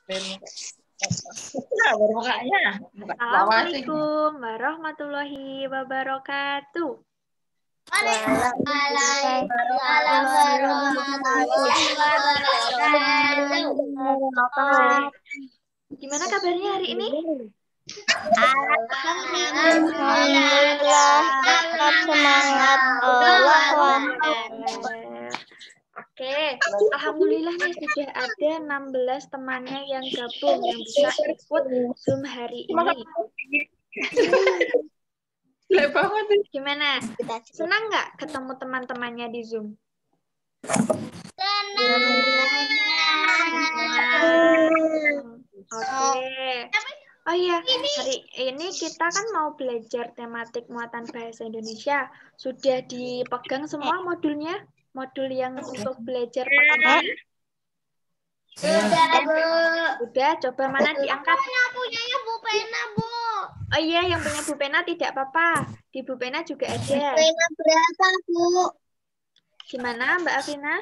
Assalamualaikum warahmatullahi wabarakatuh. Waalaikumsalam warahmatullahi wabarakatuh. Gimana kabarnya hari ini? Alhamdulillah, tetap semangat. Allah. Oke, alhamdulillah nih sudah ada 16 temannya yang gabung yang bisa ikut Zoom hari ini. Gimana? Senang nggak ketemu teman-temannya di Zoom? Oke. Oh iya, hari ini kita kan mau belajar tematik muatan bahasa Indonesia. Sudah dipegang semua modulnya? Modul yang untuk belajar pekan ini? Sudah, Bu. Udah, coba mana diangkat? Punyanya Bu Pena, Bu. Oh iya, yang punya Bu Pena tidak apa-apa. Di Bu Pena juga ada. Pena berapa, Bu? Gimana, Mbak Afina?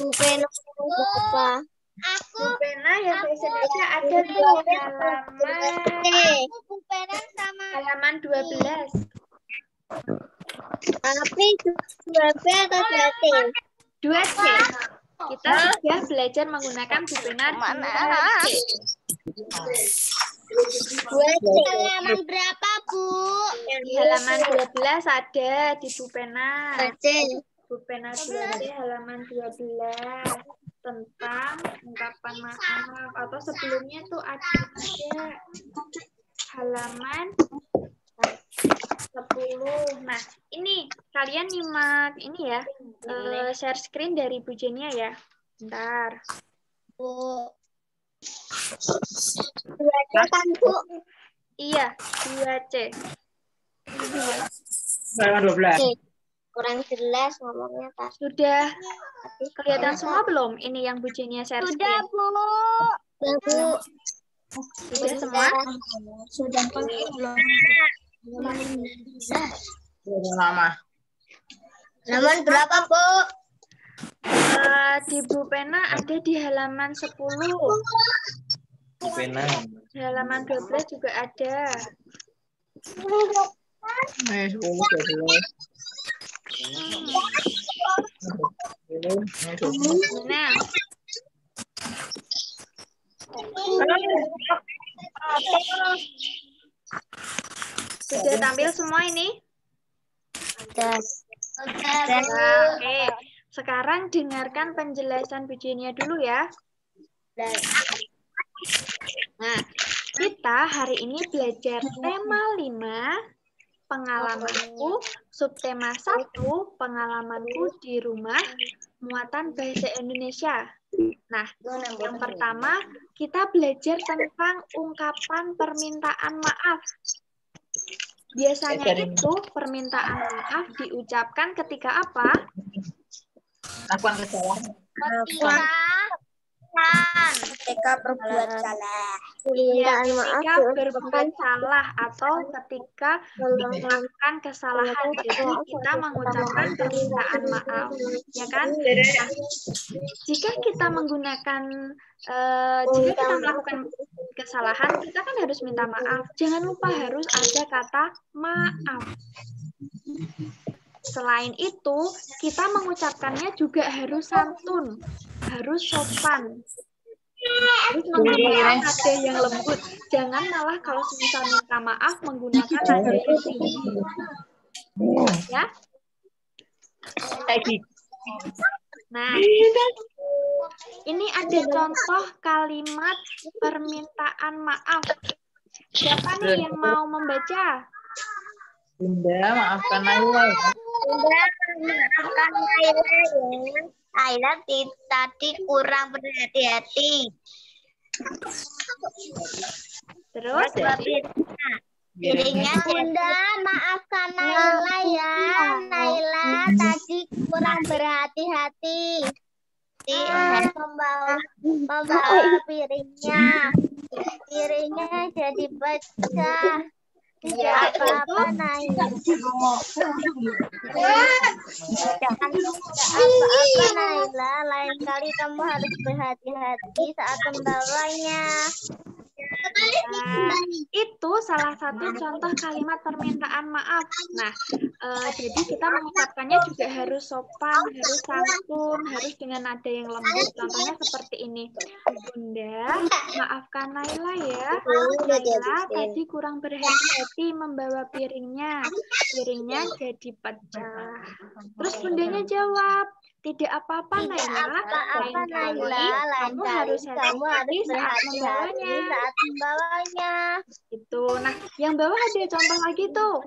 Bu Pena berapa? Bu Pena yang bahasa Indonesia ada tuh halaman 12. Tapi 2B atau 2C? 2C. Kita sudah belajar menggunakan Bu Pena 2C. 2C. Halaman berapa, Bu? Di halaman 12 ada di Bu Pena. 2C. Bu Pena 2C halaman 12 tentang ungkapan maaf atau sebelumnya tuh ada halaman 10. Nah, ini kalian nyimak ini ya, share screen dari Bu Jenia ya. Bentar. Bu. 2C kan, Bu? Iya, 2C. Halaman 12. Kurang jelas ngomongnya, Pak. Sudah kelihatan semua belum? Ini yang Bu Jenia share screen. Sudah, Bu. Bu. Sudah semua? Sudah, Bu. Lama. Halaman berapa, Bu? Di Bu Pena ada di halaman 10. Pena. Di halaman 12 juga ada. 10, 12. Nah, sudah tampil semua ini? Sudah. Nah, oke. Sekarang dengarkan penjelasan Bu Jenia dulu ya. Nah, kita hari ini belajar tema 5, pengalamanku, subtema 1, pengalamanku di rumah, muatan bahasa Indonesia. Nah, yang pertama kita belajar tentang ungkapan permintaan maaf. Biasanya itu permintaan maaf diucapkan ketika apa? Lakukan kesalahan. Ketika berbuat salah. Ya, ketika berbuat salah atau ketika melakukan kesalahan. Jadi kita mengucapkan permintaan maaf, ya kan? Nah, jika kita menggunakan, jika kita melakukan kesalahan, kita kan harus minta maaf. Jangan lupa harus ada kata maaf. Selain itu, kita mengucapkannya juga harus santun, harus sopan. Harus menggunakan nada yang lembut. Jangan malah kalau misal minta maaf menggunakan nada yang tinggi. Ya? Nah, ini ada contoh kalimat permintaan maaf. Siapa nih yang mau membaca? Bunda, maafkan Naila. Bunda, maafkan Naila ya. Naila tadi kurang berhati-hati. Terus? Dirinya Bunda, maafkan Naila ya. Naila tadi kurang berhati-hati. Membawa piringnya. Piringnya jadi pecah. Iya, apa-apa Naila. Apa-apa Naila, lain kali kamu harus berhati-hati saat membawanya. Nah, itu salah satu contoh kalimat permintaan maaf. Nah, jadi kita mengucapkannya juga harus sopan, harus santun, harus dengan nada yang lembut. Contohnya seperti ini. Bunda, maafkan Naila ya. Naila tadi kurang berhati-hati membawa piringnya. Piringnya jadi pecah. Terus bundanya jawab, tidak apa-apa Naila. Apa-apa Naila, lain kamu kali harus kamu harus hati-hati berhati-hati saat membawanya. Itu. Nah, yang bawah ada contoh lagi tuh.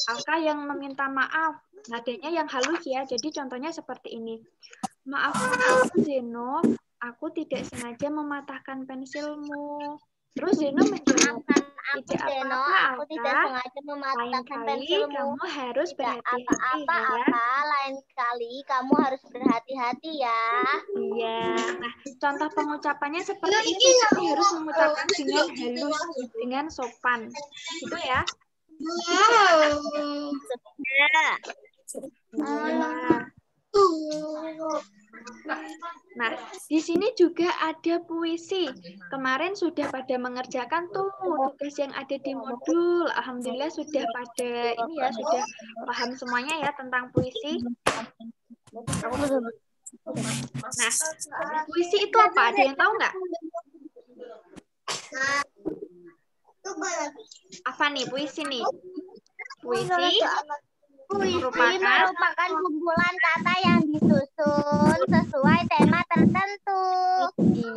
Aka yang meminta maaf. Nadanya yang halus ya. Jadi contohnya seperti ini. Maafkan aku Zeno, aku tidak sengaja mematahkan pensilmu. Terus Zeno menjawab, tidak apa-apa aku tidak sengaja mematahkan pensilmu. Kamu harus berhati-hati apa-apa ya. Lain kali kamu harus berhati-hati ya. Iya. Nah, contoh pengucapannya seperti itu. Kamu harus mengucapkan dengan halus, dengan sopan. Gitu ya. Nah, di sini juga ada puisi. Kemarin sudah pada mengerjakan tuh tugas yang ada di modul. Alhamdulillah sudah pada ini ya, sudah paham semuanya ya tentang puisi. Nah, puisi itu apa? Ada yang tahu nggak? Apa nih puisi nih? Puisi merupakan kumpulan kata yang disusun sesuai tema tertentu.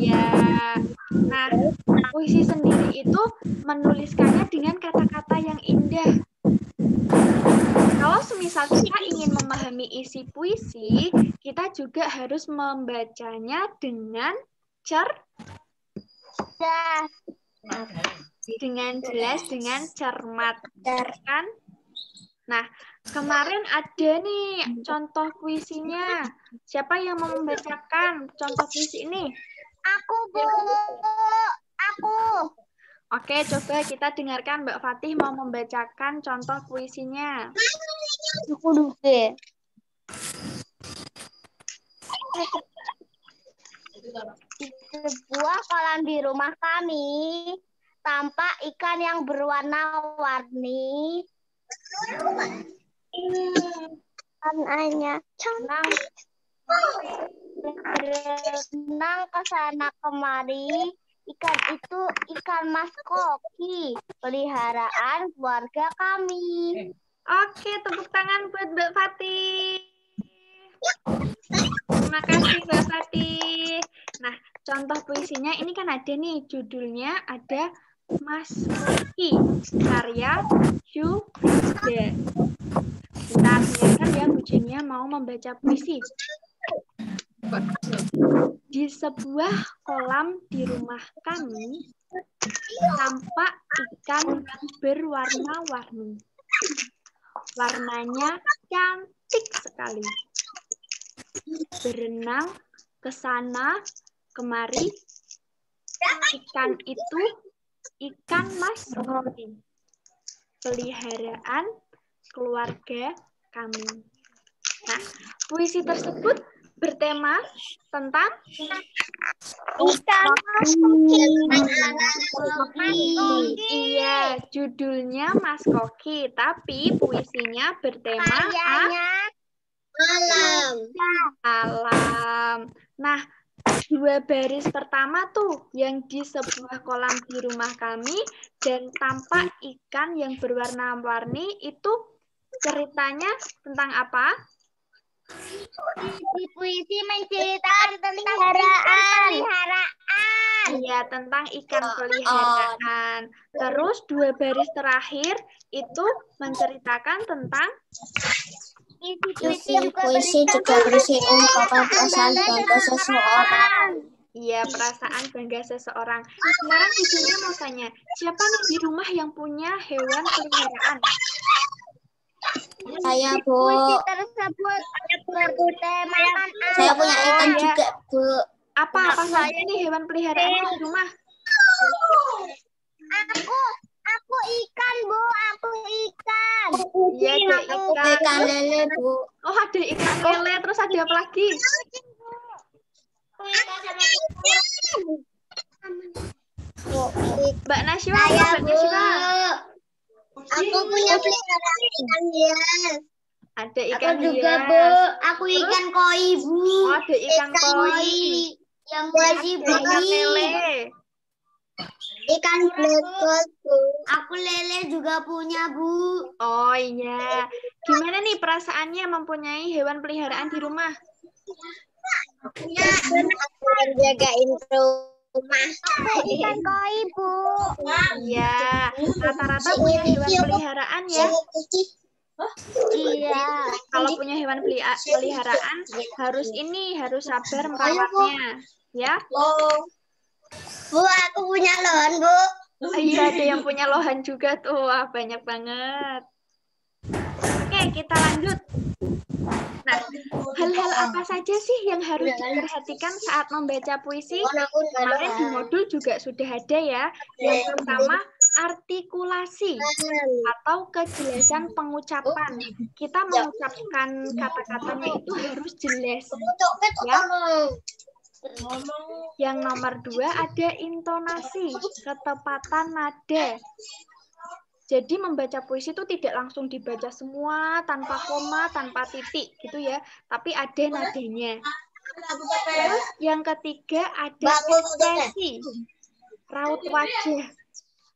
Iya. Nah, puisi sendiri itu menuliskannya dengan kata-kata yang indah. Kalau semisal kita ingin memahami isi puisi, kita juga harus membacanya dengan dengan jelas, dengan cermat, kan? Nah, kemarin ada nih contoh puisinya. Siapa yang mau membacakan contoh puisi ini? Aku, Bu. Aku. Oke, coba kita dengarkan Mbak Fatih mau membacakan contoh puisinya. Aku dulu. Di sebuah kolam di rumah kami, tampak ikan yang berwarna-warni. Warnanya berenang ke sana kemari. Ikan itu ikan mas koki, peliharaan keluarga kami. Oke, tepuk tangan buat Mbak Fatih. Terima kasih Mbak Fatih. Nah, contoh puisinya ini kan ada nih, judulnya ada Mas Koki, karya Syuhda. Kita dengarkan ya, Bu Jenia mau membaca puisi. Di sebuah kolam di rumah kami, tampak ikan yang berwarna-warni. Warnanya cantik sekali. Berenang ke sana kemari. Ikan itu ikan mas koki, peliharaan keluarga kami. Nah, puisi tersebut bertema tentang ikan mas koki. Iya, judulnya Mas Koki, tapi puisinya bertema alam. Nah, dua baris pertama tuh yang di sebuah kolam di rumah kami dan tampak ikan yang berwarna-warni itu ceritanya tentang apa? Di puisi menceritakan tentang peliharaan. Iya, tentang ikan peliharaan. Terus dua baris terakhir itu menceritakan tentang puisi juga berisi ungkapan perasaan bangga seseorang. Iya, perasaan bangga seseorang. Sekarang ibunya mau tanya, siapa nih di rumah yang punya hewan peliharaan? Saya, Bu. Puisi tersebut bertemakan saya punya ikan juga, Bu. Apa saja nih hewan peliharaan di rumah? Aku Aku ikan, Bu. Aku ikan. Iya, ada ikan. Ikan lele, Bu. Oh, ada ikan lele. Terus ada apa lagi? Aku ikan sama ikan. Mbak Nasyiwa, Saya, Mbak Nasyiwa. Aku punya peliharaan ikan hias. Ada ikan Aku juga, hias. Bu. Aku ikan koi, Bu. Oh, ada ikan koi. Yang wajib Ada ikan lele. Ikan black gold, Bu. Aku lele juga punya, Bu. Oh iya. Gimana nih perasaannya mempunyai hewan peliharaan di rumah? Aku jagain rumah. Ikan koi, Bu. Iya. Rata-rata punya hewan peliharaan ya. Iya. Kalau punya hewan peliharaan harus sabar merawatnya, ya. Bu, aku punya lohan, Bu. Iya, ada yang punya lohan juga tuh. Wah, banyak banget. Oke, kita lanjut. Nah, hal-hal apa saja sih yang harus diperhatikan saat membaca puisi? Kemarin di modul juga sudah ada ya. Yang pertama, artikulasi atau kejelasan pengucapan. Kita mengucapkan kata-katanya itu harus jelas. Ya. Yang nomor 2 ada intonasi, ketepatan nada. Jadi membaca puisi itu tidak langsung dibaca semua tanpa koma, tanpa titik gitu ya, tapi ada nadanya. Terus yang ketiga ada ekspresi, raut wajah.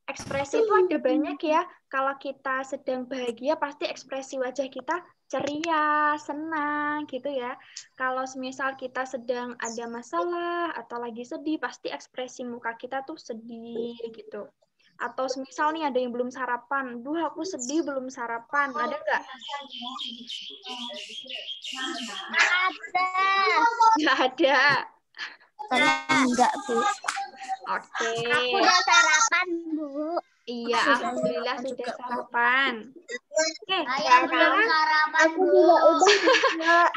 Ekspresi itu ada banyak ya. Kalau kita sedang bahagia pasti ekspresi wajah kita ceria, senang gitu ya. Kalau misal kita sedang ada masalah atau lagi sedih pasti ekspresi muka kita tuh sedih gitu. Atau misal nih ada yang belum sarapan, duh aku sedih belum sarapan, ada nggak? Ada. Nggak ada. Enggak, Bu. Oke. Aku udah sarapan, Bu. Iya, alhamdulillah sudah sarapan. Oke, Saya belum sarapan, Bu.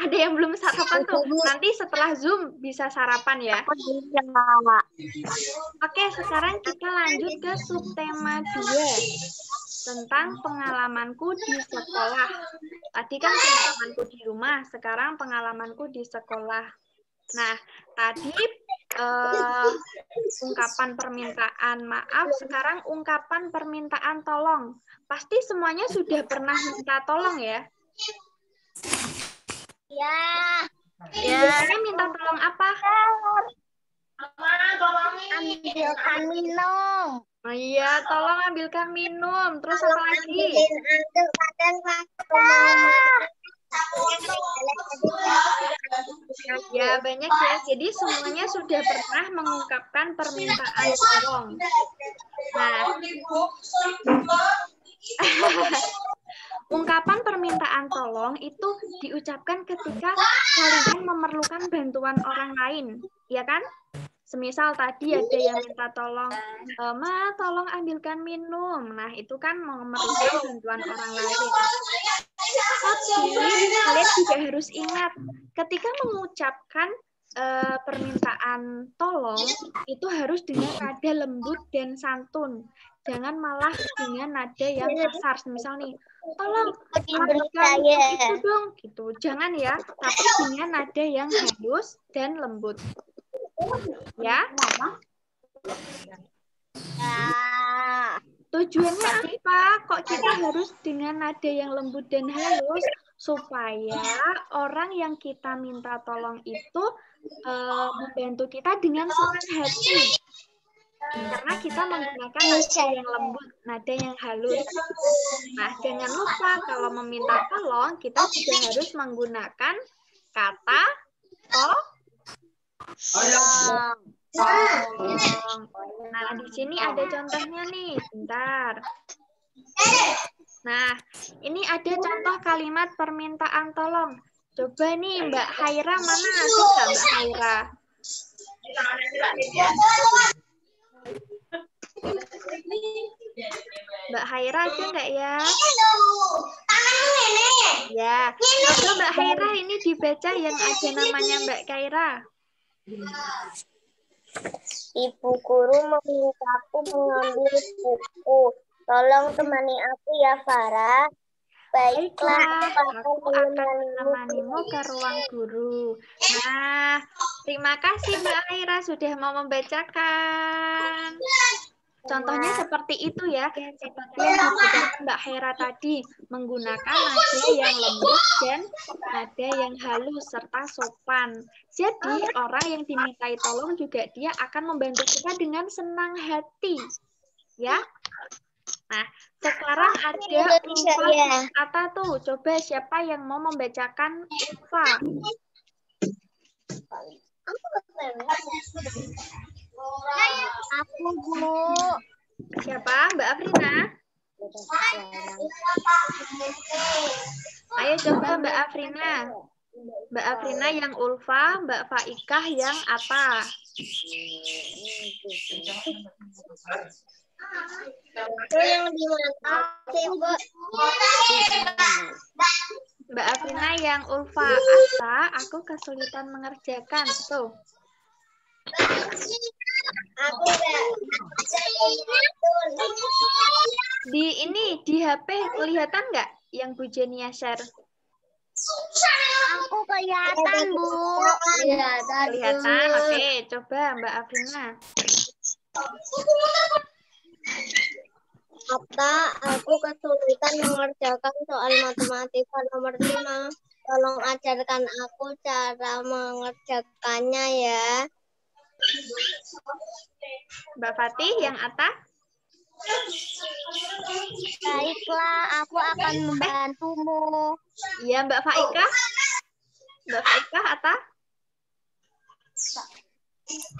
ada yang belum sarapan tuh. Nanti setelah Zoom bisa sarapan ya. Oke, sekarang kita lanjut ke subtema 2 tentang pengalamanku di sekolah. Tadi kan pengalamanku di rumah, sekarang pengalamanku di sekolah. Nah, tadi ungkapan permintaan maaf, sekarang ungkapan permintaan tolong. Pasti semuanya sudah pernah minta tolong ya? Ya. Biasanya minta tolong apa? Ambilkan minum. Oh iya, tolong ambilkan minum. Terus apa lagi? Ya, banyak ya. Jadi semuanya sudah pernah mengungkapkan permintaan tolong. Nah, ungkapan permintaan tolong itu diucapkan ketika kalian memerlukan bantuan orang lain, ya kan? Semisal tadi ada yang minta tolong, Ma, tolong ambilkan minum. Nah, itu kan memerlukan bantuan orang lain. Tapi kalian juga harus ingat, ketika mengucapkan permintaan tolong, itu harus dengan nada lembut dan santun. Jangan malah dengan nada yang kasar. Misal nih, tolong ambilkan itu dong, gitu. Jangan ya, tapi dengan nada yang halus dan lembut. Ya. Tujuannya apa? Kok kita harus dengan nada yang lembut dan halus? Supaya orang yang kita minta tolong itu membantu kita dengan senang hati. Karena kita menggunakan nada yang lembut, nada yang halus. Nah, jangan lupa kalau meminta tolong, kita juga harus menggunakan kata tolong. Nah, di sini ada contohnya nih. Bentar. Nah, ini ada contoh kalimat permintaan tolong. Coba nih, Mbak Haira, mana ada nggak Mbak Haira? Mbak Haira ada nggak ya? Ya, coba Mbak Haira ini dibaca yang ada namanya Mbak Kaira. Ibu guru memintaku mengambil buku. Tolong temani aku ya, Farah. Baiklah, aku akan menemanimu ke ruang guru. Nah, terima kasih Mbak Aira sudah mau membacakan. Contohnya seperti itu ya, seperti yang dibacakan Mbak Hera tadi, menggunakan nada yang lembut dan nada yang halus serta sopan. Jadi orang yang dimintai tolong juga dia akan membantu kita dengan senang hati. Ya. Nah, sekarang ada Ulfa Ata tuh. Coba siapa yang mau membacakan Ulfa? Aku, Bu. Siapa? Mbak Afrina? Ayo coba Mbak Afrina. Mbak Afrina yang Ulfa, Mbak Faikah yang Ata. Itu yang di mana sih, Bu? Mbak Afrina yang Ulfa, Ata, aku kesulitan mengerjakan. Tuh. Aku enggak. Di HP kelihatan nggak yang Bu Jenia share? Aku kelihatan, Bu. Kelihatan. Oke, coba Mbak Afrina. Ata, aku kesulitan mengerjakan soal matematika nomor 5. Tolong ajarkan aku cara mengerjakannya ya. Mbak Fatih yang Ata? Baiklah, aku akan membantumu. Iya, Mbak Faikah? Mbak Faikah, Ata?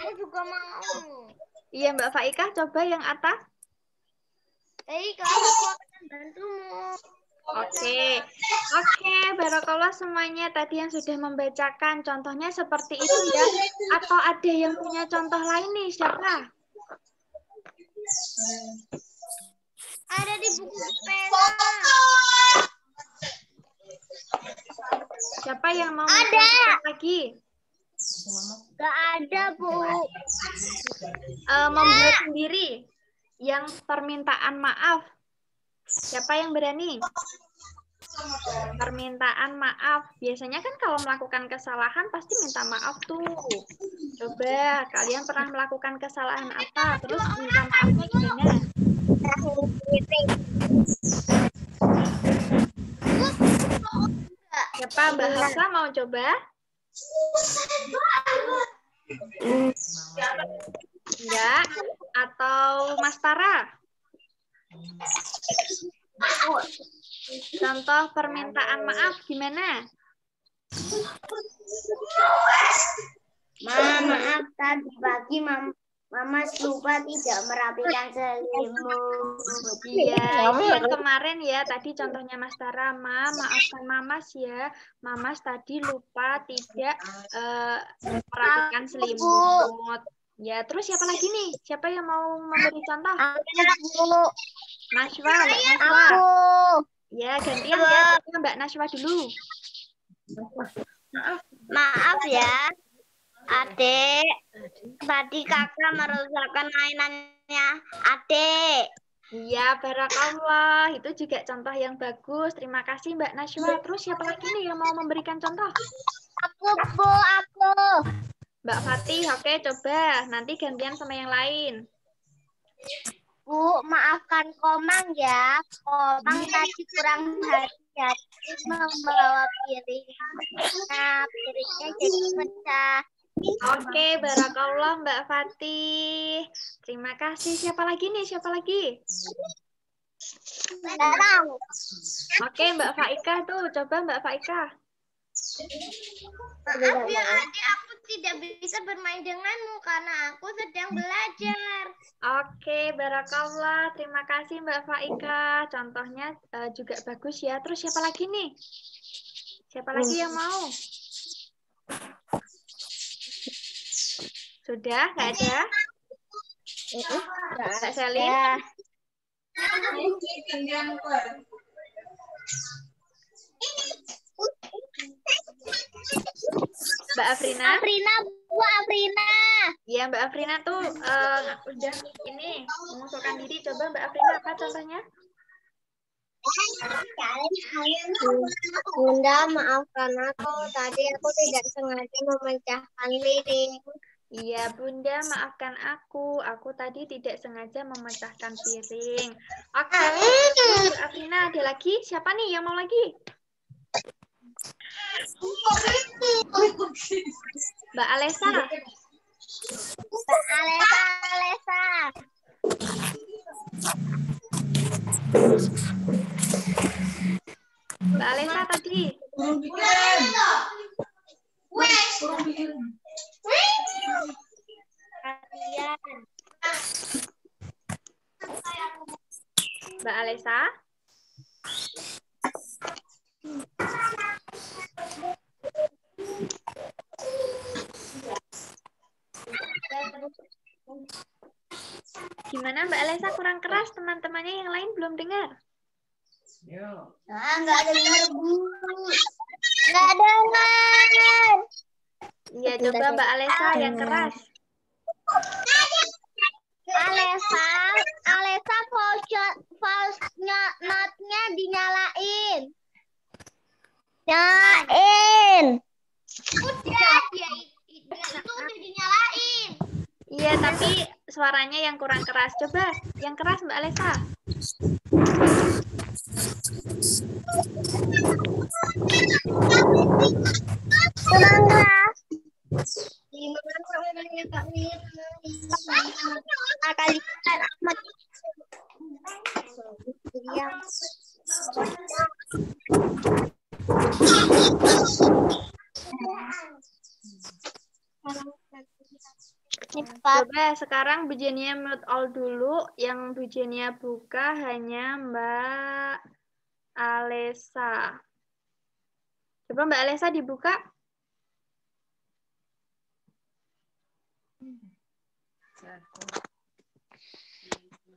Aku juga mau. Iya, Mbak Faikah, coba yang Ata. Baiklah, aku akan membantumu. Oke, barakallah semuanya tadi yang sudah membacakan. Contohnya seperti itu ya. Atau ada yang punya contoh lain nih, siapa? Ada di buku pena. Siapa yang mau mencontohkan lagi? Gak ada, Bu. Membuat sendiri yang permintaan maaf. Siapa yang berani? Permintaan maaf. Biasanya kan kalau melakukan kesalahan pasti minta maaf tuh. Coba kalian pernah melakukan kesalahan apa? Terus minta maafnya gimana? Siapa? Mbak Hafsa mau coba? Enggak? Atau Mas Tara? Contoh permintaan maaf gimana? Maaf tadi pagi Mama lupa tidak merapikan selimut. Iya, itu yang kemarin ya. Tadi contohnya Mas Tara, maafkan Mamas ya. Mamas tadi lupa tidak merapikan selimut. Ya, terus siapa lagi nih? Siapa yang mau memberi contoh? Najwa, Mbak Najwa. Ya, gantian ya. Mbak Najwa dulu. Maaf ya, Adik. Tadi kakak merusakkan mainannya Adik. Iya, barakallah. Itu juga contoh yang bagus. Terima kasih Mbak Najwa. Terus siapa lagi nih yang mau memberikan contoh? Aku, Bu, aku. Mbak Fatih, oke coba. Nanti gantian sama yang lain. Bu, maafkan Komang ya. Komang tadi kurang hati-hati membawa piring. Nah, piringnya jadi pecah. Oke, barakallah Mbak Fatih. Terima kasih. Siapa lagi nih? Siapa lagi? Oke, Mbak Faikah tuh. Coba Mbak Faikah. Maaf ya adik, aku tidak bisa bermain denganmu karena aku sedang belajar. Oke, barakallah. Terima kasih Mbak Faikah. Contohnya juga bagus ya. Terus siapa lagi nih? Siapa lagi yang mau? Sudah? Nggak ada? Mbak Selin? Mbak Afrina. Afrina, Bu Afrina. Iya, Mbak Afrina tuh udah ini mengusulkan diri. Coba Mbak Afrina apa contohnya? Bunda, maafkan aku. Tadi aku tidak sengaja memecahkan piring. Iya, Bunda, maafkan aku. Aku tadi tidak sengaja memecahkan piring. Oke, Mbak Afrina, ada lagi? Siapa nih yang mau lagi? Mbak Alesa. Mbak Alesa. Mbak Alesa tadi. Mbak Alesa. Gimana Mbak Alesa, kurang keras? Teman-temannya yang lain belum dengar? Enggak dengar, Bu. Enggak dengar. Iya, coba Mbak Alesa yang keras. Alesa false note-nya dinyalain. Nyalain. Udah, itu udah dinyalain. Iya, tapi suaranya yang kurang keras. Coba yang keras Mbak Alesa. Kurang keras. Coba sekarang Bu Jenia mute all dulu. Yang Bu Jenia buka hanya Mbak Alesa. Coba Mbak Alesa dibuka.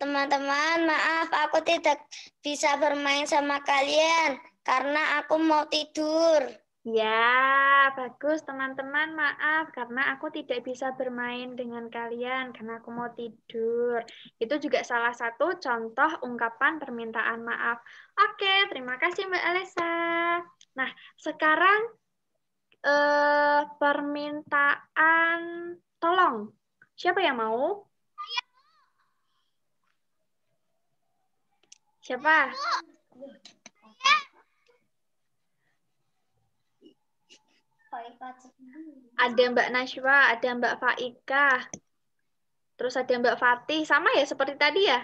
Teman-teman, maaf aku tidak bisa bermain sama kalian karena aku mau tidur. Ya, bagus teman-teman. Maaf karena aku tidak bisa bermain dengan kalian karena aku mau tidur. Itu juga salah satu contoh ungkapan permintaan maaf. Oke, terima kasih Mbak Alesa. Nah, sekarang permintaan tolong. Siapa yang mau? Siapa? Ada Mbak Najwa, ada Mbak Faika, terus ada Mbak Fatih. Sama ya seperti tadi ya?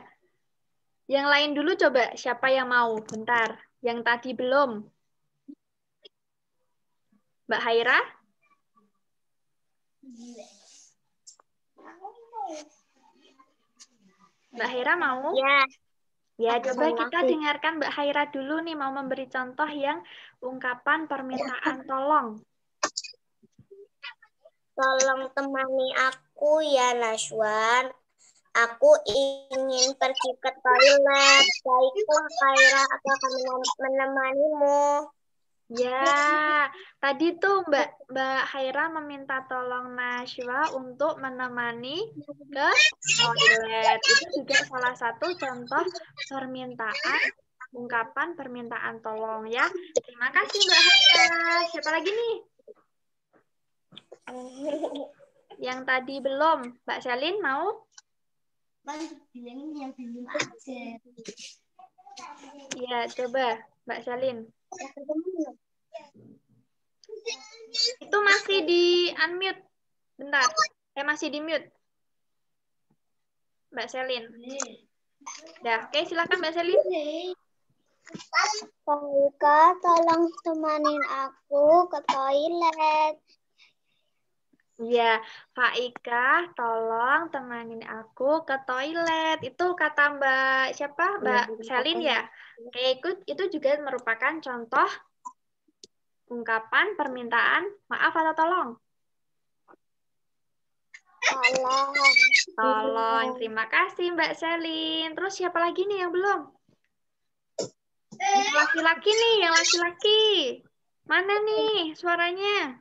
Yang lain dulu coba, siapa yang mau? Bentar, yang tadi belum. Mbak Haira? Mbak Haira mau? Ya. Ya, coba kita dengarkan Mbak Haira dulu nih, mau memberi contoh yang ungkapan permintaan tolong. Tolong temani aku ya, Najwan. Aku ingin pergi ke toilet. Baiklah, Haira, aku akan menemanimu. Ya, tadi tuh Mbak Haira meminta tolong Najwa untuk menemani ke toilet. Itu juga salah satu contoh permintaan, ungkapan permintaan tolong ya. Terima kasih Mbak Haira. Siapa lagi nih? Yang tadi belum. Mbak Selin mau? Bilangin yang belum aja. Iya, coba Mbak Selin. Itu masih di unmute. Bentar. Masih di mute. Mbak Selin. Udah, oke, silakan Mbak Selin. Faika, tolong temanin aku ke toilet. Iya, Faika, tolong temanin aku ke toilet. Itu kata Mbak siapa? Mbak Selin ya. Oke, itu juga merupakan contoh ungkapan permintaan maaf atau tolong. Tolong. Tolong. Terima kasih Mbak Selin. Terus siapa lagi nih yang belum? Yang laki-laki nih, yang laki-laki. Mana nih suaranya?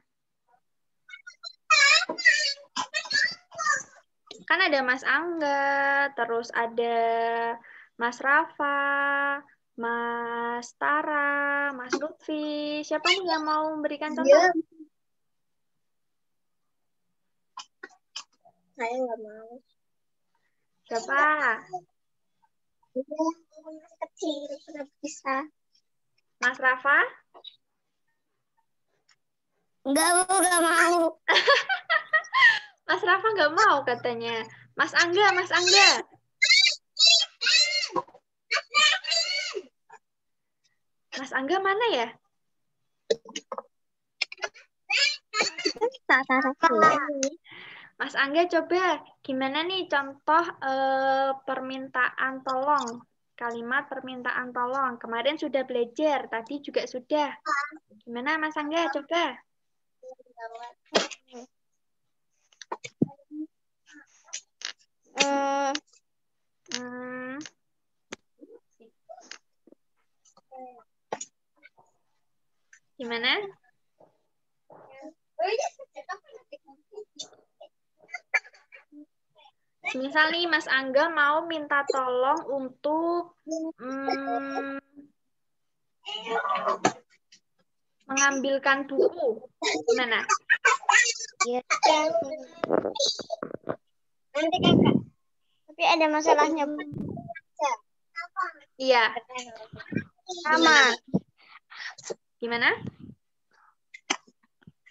Kan ada Mas Angga, terus ada Mas Rafa, Mas Tara, Mas Lutfi. Siapa nih yang mau memberikan contoh? Iya. Saya nggak mau. Siapa? Iya, masih kecil, nggak bisa. Mas Rafa? Nggak mau. Mas Rafa nggak mau katanya. Mas Angga, Mas Angga. Mas Angga mana ya? Mas Angga coba gimana nih contoh permintaan tolong. Kalimat permintaan tolong. Kemarin sudah belajar, tadi juga sudah. Gimana Mas Angga coba? Gimana? Misal nih Mas Angga mau minta tolong untuk mengambilkan buku. Gimana? Iya. Nanti kakak. Tapi ada masalahnya. Iya. Sama. Gimana?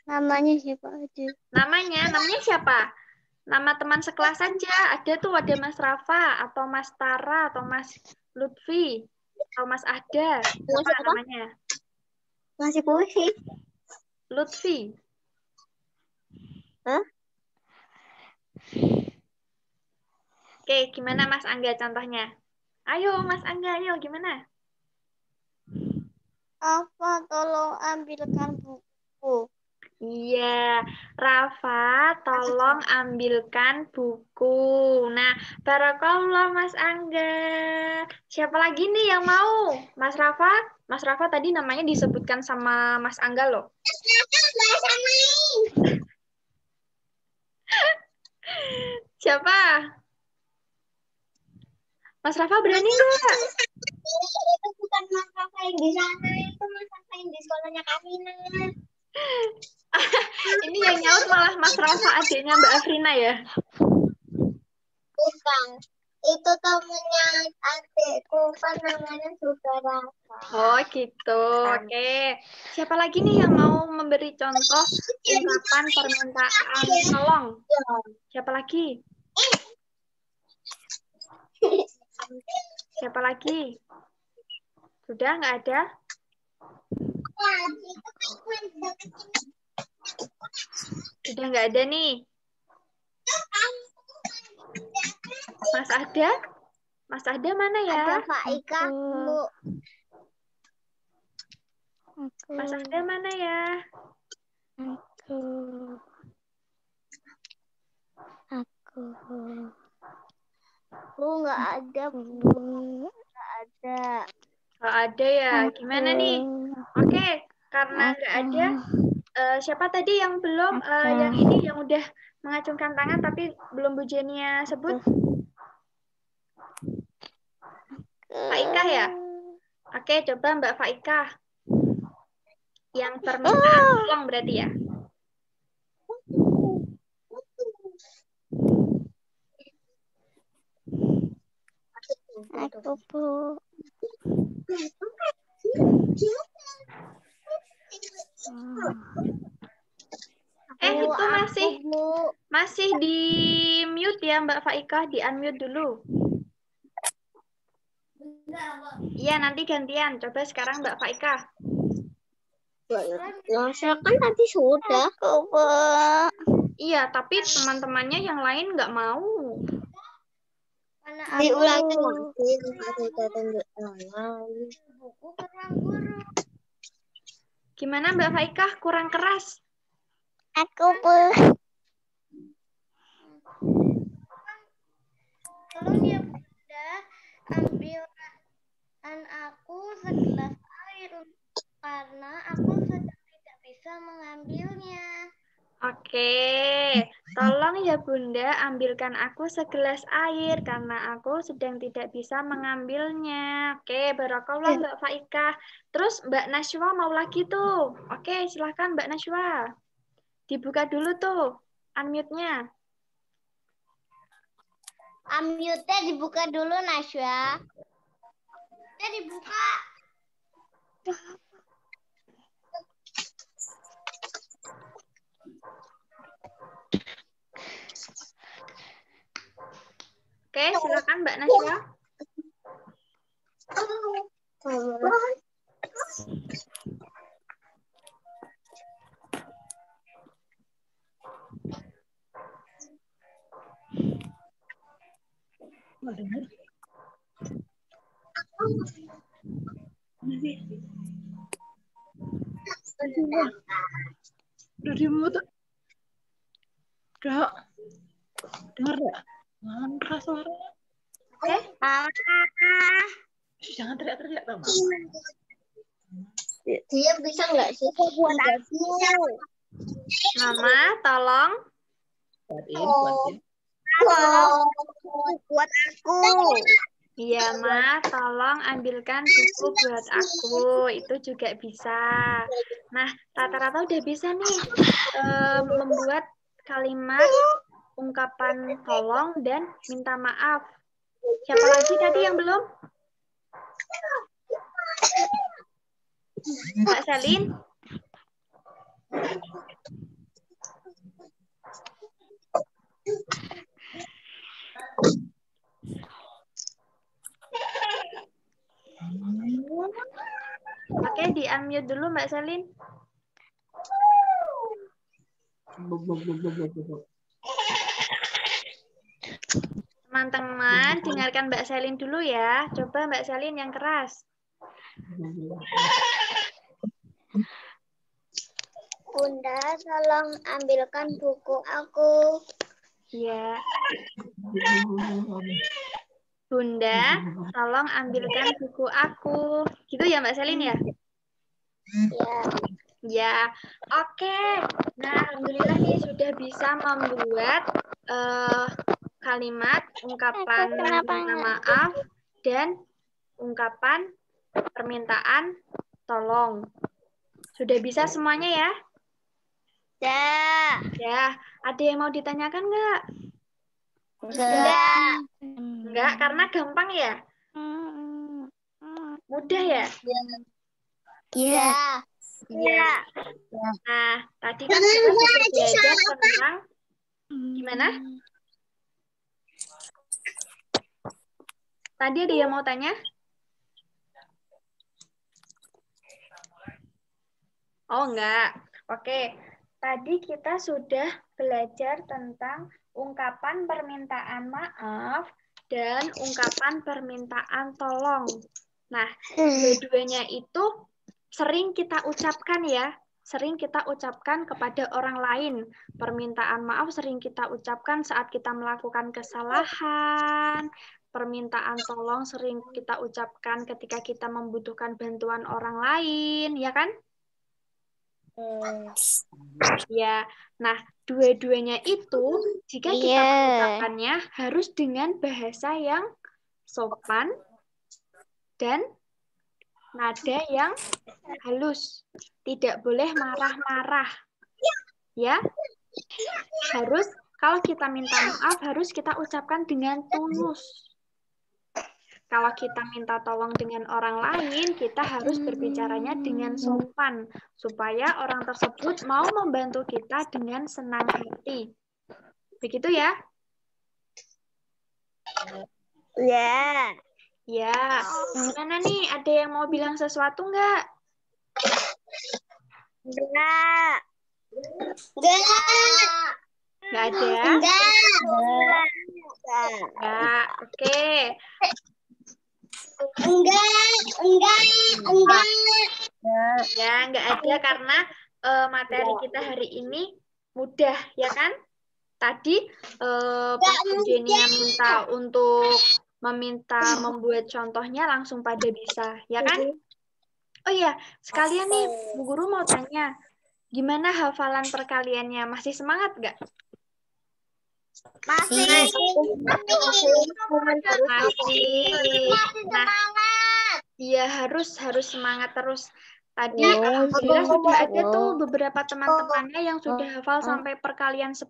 Namanya siapa aja? Namanya siapa? Nama teman sekelas saja. Ada tuh, ada Mas Rafa, atau Mas Tara, atau Mas Lutfi, atau Mas Ada. Apa namanya? Ngasih puisi. Lutfi. Hah? Oke, gimana Mas Angga contohnya? Ayo Mas Angga, ayo gimana? Apa tolong ambilkan buku? Iya, Rafa, tolong ambilkan buku. Nah, barakallah Mas Angga. Siapa lagi nih yang mau? Mas Rafa? Mas Rafa tadi namanya disebutkan sama Mas Angga loh. Siapa? Mas Rafa berani nggak? Itu bukan Mas Rafa yang di sana, itu Mas Rafa yang di sekolahnya Karina. Ini yang nyaut malah Mas Rafa, adiknya Mbak Afrina ya? Bukan. Itu temennya adikku, kan namanya juga Rafa. Oh gitu, oke. Siapa lagi nih yang mau memberi contoh ungkapan permintaan tolong? Siapa lagi? Siapa lagi? Sudah nggak ada? Sudah nggak ada nih. Mas Ada? Mas Ada mana ya? Ada Faika, Bu. Mas Ada mana ya? Aku nggak ada, Bu. Nggak ada. Nggak ada ya? Gimana nih? Oke, karena nggak ada, siapa tadi yang belum, yang ini yang udah mengacungkan tangan tapi belum Bu Jenia sebut? Faika ya? Oke, coba Mbak Faika. Yang permintaan tolong berarti ya? Aku, Bu. Itu masih di mute ya Mbak Faika, di unmute dulu. Iya, nanti gantian. Coba sekarang Mbak Faika. Saya kan tadi sudah. Iya, tapi teman-temannya yang lain nggak mau. Diulangi nanti. Gimana Mbak Faika? Kurang keras? Aku, Bu. Tolong ya Bunda, ambilkan aku segelas air karena aku sedang tidak bisa mengambilnya. Oke, tolong ya Bunda ambilkan aku segelas air karena aku sedang tidak bisa mengambilnya. Oke, barakallah Mbak Faika. Terus Mbak Najwa mau lagi tuh. Oke, silahkan Mbak Najwa. Dibuka dulu tuh unmute-nya. Unmute-nya dibuka dulu, Najwa. Dibuka. Oke, silakan Mbak Najwa. Udah dimut. Udah. Dengar nggak? Jangan keras suaranya. Oke. Jangan teriak-teriak dong. Dia bisa nggak sih? Buat aku. Mama, tolong. Buatin. Buat aku. Iya, Ma, tolong ambilkan buku buat aku. Itu juga bisa. Nah, rata-rata udah bisa nih membuat kalimat ungkapan tolong dan minta maaf. Siapa lagi tadi yang belum? Mbak Selin? Oke, di-unmute dulu Mbak Selin. Teman-teman, dengarkan Mbak Selin dulu ya. Coba Mbak Selin yang keras. Bunda, tolong ambilkan buku aku. Ya. Bunda, tolong ambilkan buku aku. Gitu ya Mbak Selin ya? Ya. Ya, oke. Nah, alhamdulillah nih sudah bisa membuat kalimat ungkapan minta maaf dan ungkapan permintaan tolong. Sudah bisa semuanya ya? Ya. Ya, ada yang mau ditanyakan nggak? Enggak. Enggak, karena gampang ya? Mudah ya? Iya. Iya. Nah, tadi kan kita sudah belajar tentang gimana? Tadi ada yang mau tanya? Oh, enggak. Oke. Tadi kita sudah belajar tentang ungkapan permintaan maaf dan ungkapan permintaan tolong. Nah, dua-duanya itu sering kita ucapkan ya. Sering kita ucapkan kepada orang lain. Permintaan maaf sering kita ucapkan saat kita melakukan kesalahan. Permintaan tolong sering kita ucapkan ketika kita membutuhkan bantuan orang lain, ya kan? Ya, nah dua-duanya itu jika kita mengucapkannya harus dengan bahasa yang sopan dan nada yang halus. Tidak boleh marah-marah. Ya, harus kalau kita minta maaf harus kita ucapkan dengan tulus. Kalau kita minta tolong dengan orang lain, kita harus berbicaranya dengan sopan, supaya orang tersebut mau membantu kita dengan senang hati. Begitu ya? Ya. Ya. Gimana nih? Ada yang mau bilang sesuatu nggak? Enggak. Enggak. Nggak ada? Enggak. Ya, oke. Enggak. Ya, nggak ada karena materi kita hari ini mudah, ya kan? Tadi Pak Denia minta untuk membuat contohnya langsung pada bisa, ya kan? Oh iya, sekalian nih, Bu Guru mau tanya. Gimana hafalan perkaliannya? Masih semangat nggak? Masih. Nah, iya harus semangat terus. Tadi alhamdulillah sudah ada tuh beberapa teman-temannya yang sudah hafal sampai perkalian 10.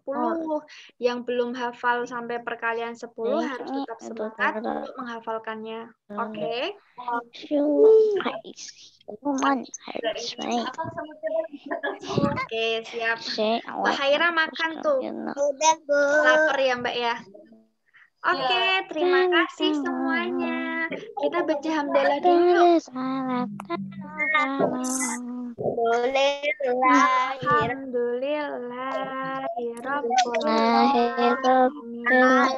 Yang belum hafal sampai perkalian 10 harus tetap semangat untuk menghafalkannya. Oke? Oke, siap. Mbak Haira makan tuh. Udah, Bu. Lapar ya, Mbak ya? Oke, terima kasih semuanya. Kita baca hamdalah dulu. Alhamdulillahirabbil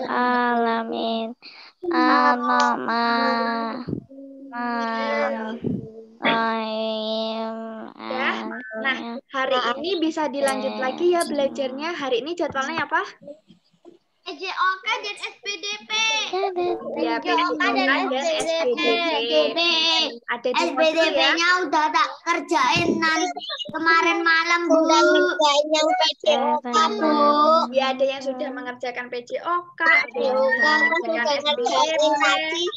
alamin. Ya. Nah, hari ini bisa dilanjut lagi ya belajarnya. Hari ini jadwalnya apa? PJOK dan SPDP. Ya, PJOK dan SPDP. Ada di SPDP-nya udah tak kerjain nanti kemarin malam, Bu. Yang PJOK, Bu. Ya, ada yang sudah mengerjakan PJOK, ada yang sudah mengerjakan SPDP.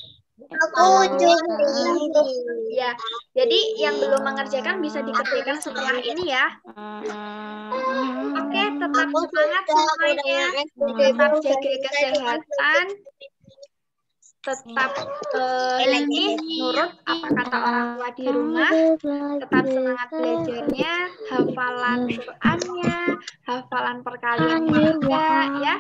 Aku juga. Ya, jadi yang belum mengerjakan bisa dikerjakan setelah ini ya. Oke, tetap semangat semuanya. Tetap jaga kesehatan. Tetap ini nurut apa kata orang tua di rumah. Tetap semangat belajarnya, hafalan Qur'annya, hafalan perkaliannya juga ya.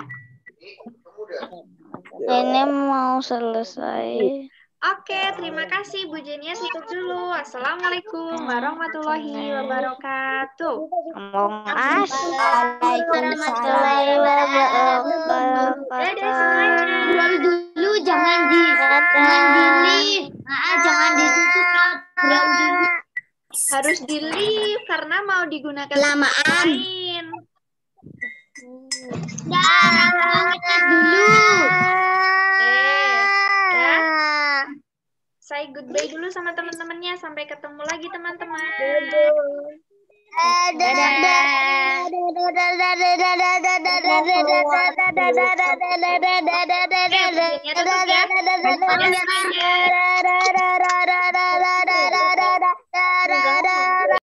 Ini mau selesai. Oke, terima kasih Bu Jenia. Tutup dulu. Assalamualaikum warahmatullahi wabarakatuh. Warahmatullahi wabarakatuh. Dadah semuanya. Dulu jangan di lift. Jangan ditutup. Harus di lift karena mau digunakan lamaan. Kita dulu. Ya. Say goodbye dulu sama teman-temannya. Sampai ketemu lagi teman-teman. Dadah.